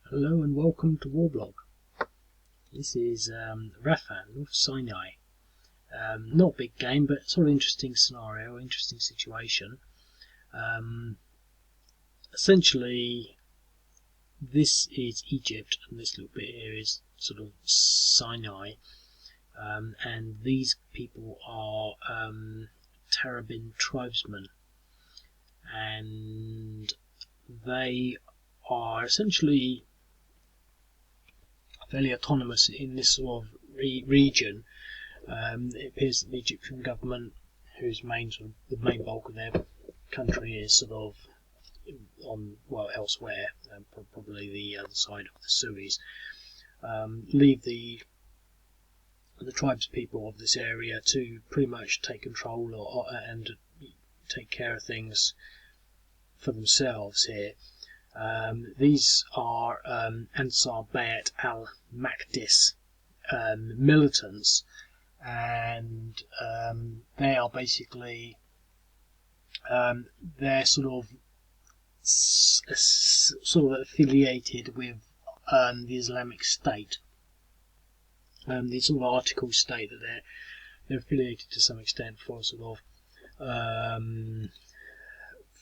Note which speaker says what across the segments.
Speaker 1: Hello and welcome to Warblog. This is Rafah, North Sinai. Not a big game, but sort of interesting scenario, interesting situation. Essentially, this is Egypt, and this little bit here is sort of Sinai. And these people are Terabin tribesmen, and they are essentially fairly autonomous in this sort of region. It appears that the Egyptian government, whose the main bulk of their country is sort of elsewhere, probably the other side of the Suez, leave the tribespeople of this area to pretty much take control and take care of things for themselves here. These are Ansar Bayt Al-Maqdis militants, and they are basically they're sort of affiliated with the Islamic State. The sort of article state that they're affiliated to some extent for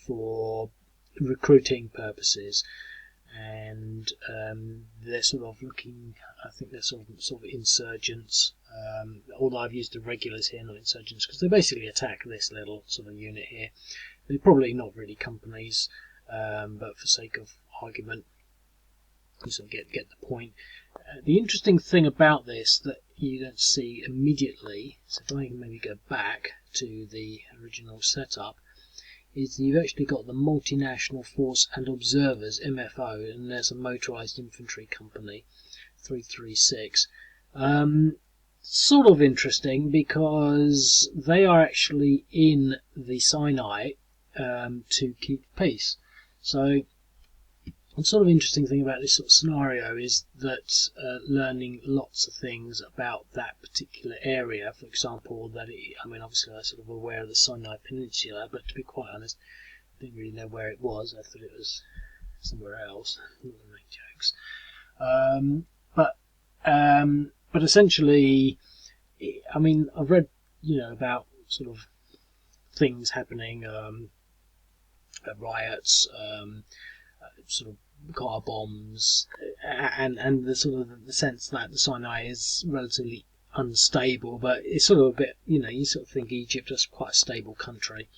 Speaker 1: for recruiting purposes, and they're sort of looking. I think they're sort of insurgents. Although I've used the regulars here, not insurgents, because they basically attack this little sort of unit here. They're probably not really companies, but for sake of argument, you sort of get the point. The interesting thing about this that you don't see immediately, so if I can maybe go back to the original setup, is you've actually got the Multinational Force and Observers, MFO, and there's a motorised infantry company, 336. Sort of interesting because they are actually in the Sinai to keep peace. So the sort of interesting thing about this sort of scenario is that learning lots of things about that particular area. For example, obviously I was sort of aware of the Sinai Peninsula, but to be quite honest, I didn't really know where it was. I thought it was somewhere else. I'm not going to make jokes. But essentially, I've read about sort of things happening, riots, sort of car bombs, and the sort of the sense that the Sinai is relatively unstable, but it's sort of a bit, you sort of think Egypt is quite a stable country,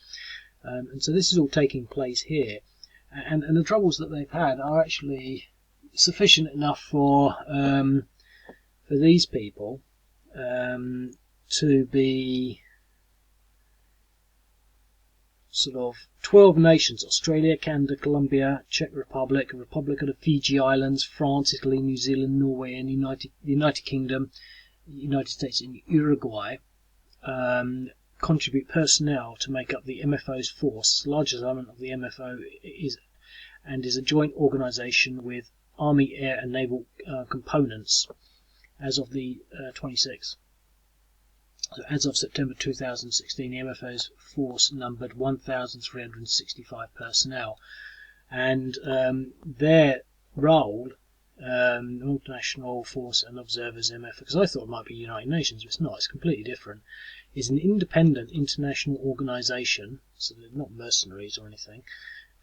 Speaker 1: and so this is all taking place here, and the troubles that they've had are actually sufficient enough for these people to be sort of 12 nations: Australia, Canada, Colombia, Czech Republic, Republic of the Fiji Islands, France, Italy, New Zealand, Norway, and the United Kingdom, United States, and Uruguay contribute personnel to make up the MFO's force. The largest element of the MFO is a joint organisation with Army, Air, and Naval components as of the 26th. So as of September 2016, the MFO's force numbered 1,365 personnel, and their role, Multinational Force and Observers MFO, because I thought it might be United Nations, but it's not, it's completely different, is an independent international organisation, so they're not mercenaries or anything,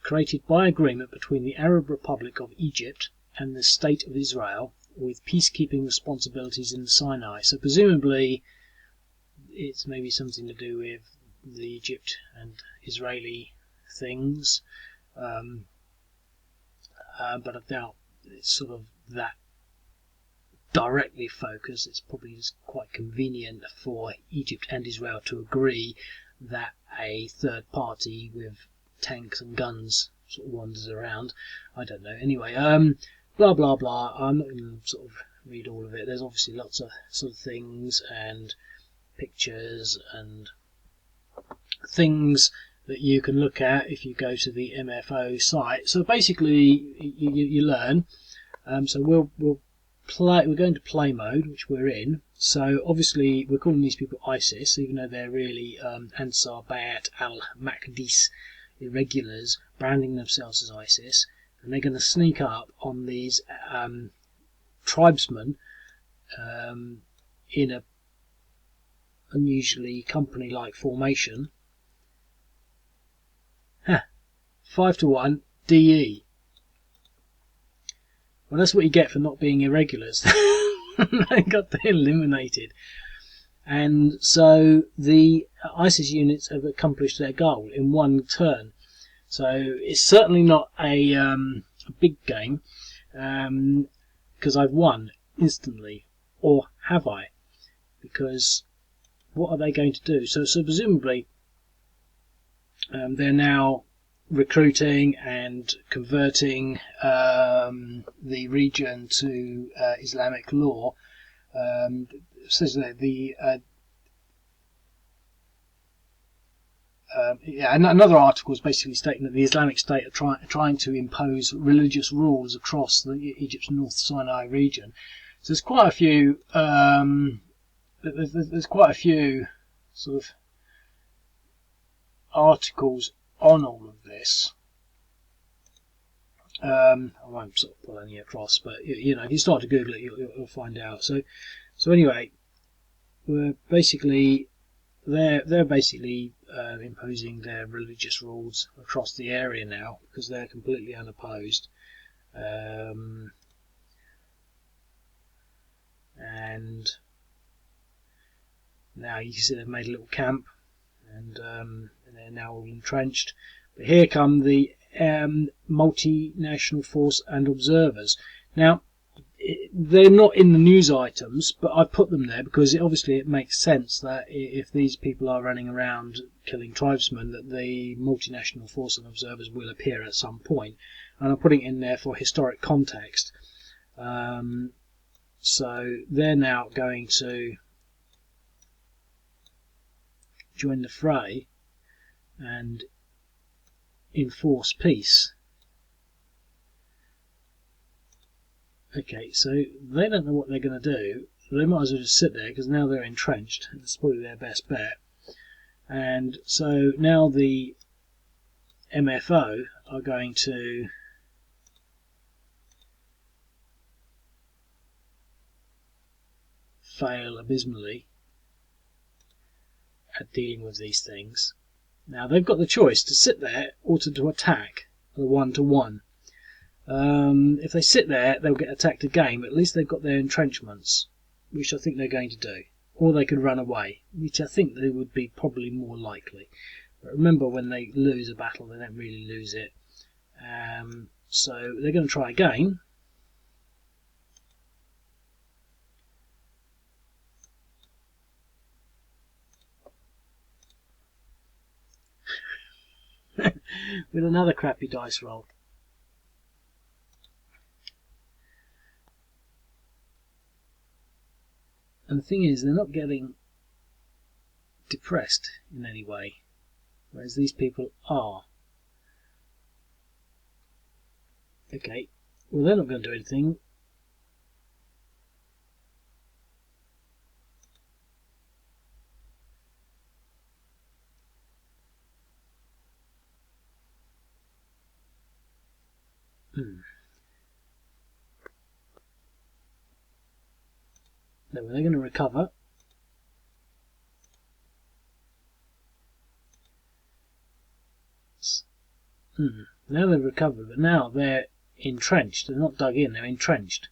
Speaker 1: created by agreement between the Arab Republic of Egypt and the State of Israel, with peacekeeping responsibilities in the Sinai. So presumably it's maybe something to do with the Egypt and Israeli things, but I doubt it's sort of that directly focused. It's probably just quite convenient for Egypt and Israel to agree that a third party with tanks and guns sort of wanders around. I don't know. Anyway, blah blah blah. I'm not going to sort of read all of it. There's obviously lots of sort of things and pictures and things that you can look at if you go to the MFO site. So basically, you learn. So we'll play. We're going to play mode, which we're in. So obviously, we're calling these people ISIS, even though they're really Ansar Bayt Al-Maqdis irregulars, branding themselves as ISIS. and they're going to sneak up on these tribesmen in a unusually company-like formation. 5-1 DE. Well, that's what you get for not being irregulars. They got eliminated. And so the ISIS units have accomplished their goal in one turn. So it's certainly not a big game, because I've won instantly. Or have I? Because what are they going to do? So presumably they're now recruiting and converting the region to Islamic law. Says that another article is basically stating that the Islamic State are trying to impose religious rules across Egypt's North Sinai region. So there's quite a few. There's quite a few sort of articles on all of this. I won't sort of pull any across, but if you start to Google it, you'll find out. So anyway, we're basically they're basically imposing their religious rules across the area now because they're completely unopposed, and now you can see they've made a little camp, and they're now all entrenched. But here come the multinational force and observers. Now, they're not in the news items, but I've put them there because obviously it makes sense that if these people are running around killing tribesmen, that the multinational force and observers will appear at some point. And I'm putting it in there for historic context. So they're now going to join the fray and enforce peace. Okay, so they don't know what they're going to do. They might as well just sit there because now they're entrenched. It's probably their best bet. And so now the MFO are going to fail abysmally at dealing with these things. Now they've got the choice to sit there or to attack the 1-to-1. If they sit there, they'll get attacked again, but at least they've got their entrenchments, which I think they're going to do. Or they could run away, which I think they would be probably more likely. But remember, when they lose a battle, they don't really lose it. So they're going to try again. With another crappy dice roll. And the thing is, they're not getting depressed in any way, whereas these people are. Okay, well, they're not going to do anything. No, they're going to recover. Now they've recovered, but now they're entrenched. They're not dug in, they're entrenched.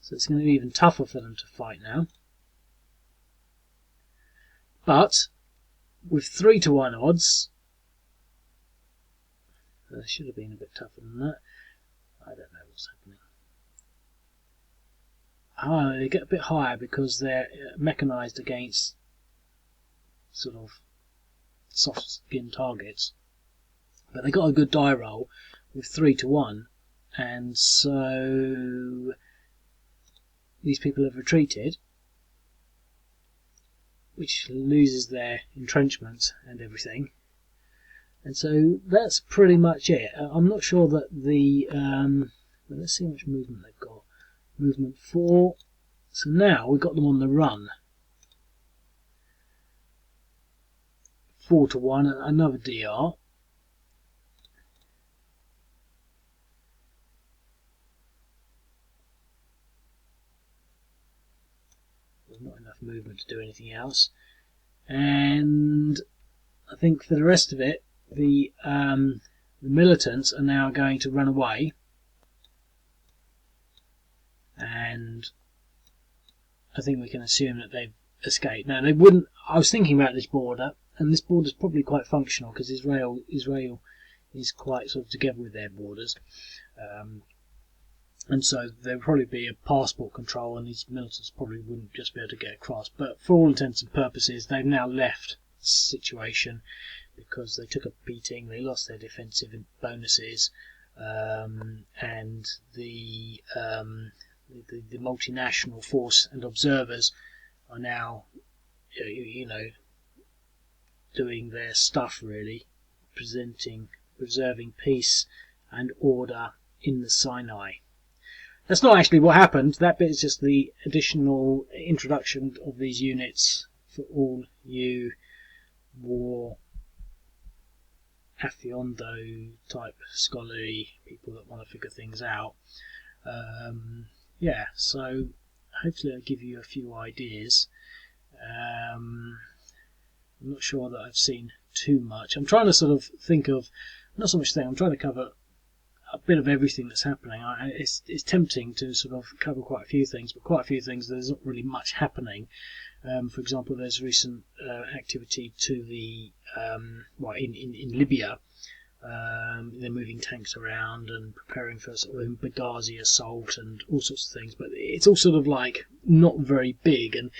Speaker 1: So it's going to be even tougher for them to fight now. But with 3-to-1 odds, they should have been a bit tougher than that. I don't know what's happening. They get a bit higher because they're mechanized against sort of soft-skinned targets. But they got a good die roll with 3-to-1, and so these people have retreated, which loses their entrenchments and everything. And so that's pretty much it. I'm not sure that the let's see how much movement they've got. Movement 4. So now we've got them on the run. 4-to-1, another DR. enough movement to do anything else. And I think for the rest of it, the militants are now going to run away, and I think we can assume that they've escaped. Now, they wouldn't. I was thinking about this border, and this border is probably quite functional because Israel is quite sort of together with their borders, and so there would probably be a passport control, and these militants probably wouldn't just be able to get across. But for all intents and purposes, they've now left the situation because they took a beating, they lost their defensive bonuses, and the multinational force and observers are now, doing their stuff really, preserving peace and order in the Sinai. That's not actually what happened. That bit is just the additional introduction of these units for all you war affiando type scholarly people that want to figure things out. So hopefully I'll give you a few ideas. I'm not sure that I've seen too much. I'm trying to sort of think of, not so much thing, I'm trying to cover a bit of everything that's happening. It's tempting to sort of cover quite a few things, but quite a few things there's not really much happening. For example, there's recent activity to the in Libya. They're moving tanks around and preparing for sort of Benghazi assault and all sorts of things, but it's all sort of like not very big, and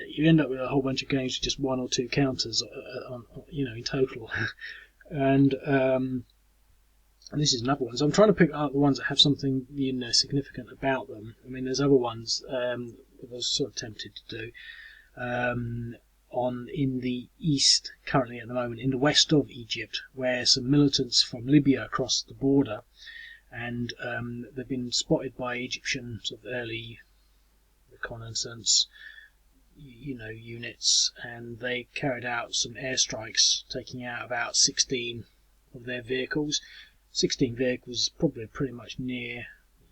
Speaker 1: you end up with a whole bunch of games with just one or two counters, in total. And this is another one. So I'm trying to pick out the ones that have something significant about them. I mean, there's other ones that I was sort of tempted to do. In the east, currently at the moment, in the west of Egypt, where some militants from Libya crossed the border, and they've been spotted by Egyptian sort of early reconnaissance units, and they carried out some airstrikes, taking out about 16 of their vehicles. 16 vehicles is probably pretty much near,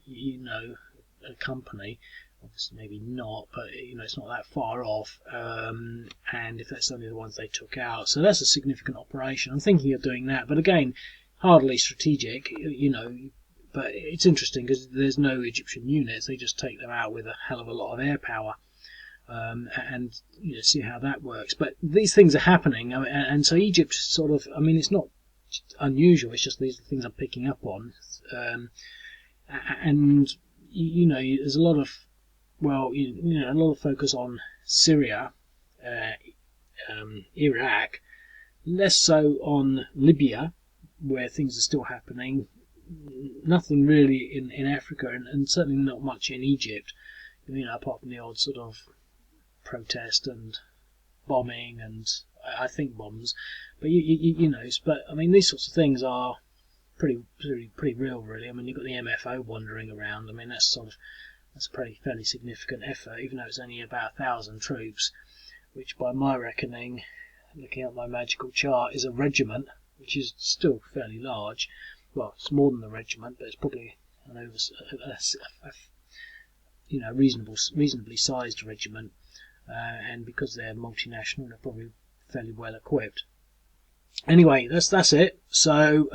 Speaker 1: a company. Obviously, maybe not, but it's not that far off. And if that's only the ones they took out, so that's a significant operation. I'm thinking of doing that, but again, hardly strategic, But it's interesting because there's no Egyptian units; they just take them out with a hell of a lot of air power. And see how that works. But these things are happening, and so Egypt sort of, it's not unusual, it's just these things I'm picking up on. And there's a lot of a lot of focus on Syria, Iraq, less so on Libya, where things are still happening. Nothing really in Africa, and certainly not much in Egypt, apart from the odd sort of protest and bombing, and I think bombs, but but I mean these sorts of things are pretty real, really. I mean, you've got the MFO wandering around. I mean, that's a fairly significant effort, even though it's only about 1,000 troops, which by my reckoning, looking at my magical chart, is a regiment, which is still fairly large. Well, it's more than a regiment, but it's probably a reasonably sized regiment. And because they're multinational, they're probably fairly well equipped. Anyway, that's it. So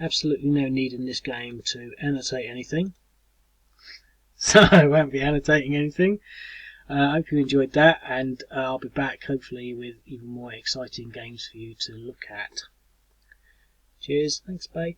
Speaker 1: absolutely no need in this game to annotate anything. So I won't be annotating anything. I hope you enjoyed that, and I'll be back hopefully with even more exciting games for you to look at. Cheers. Thanks, bye.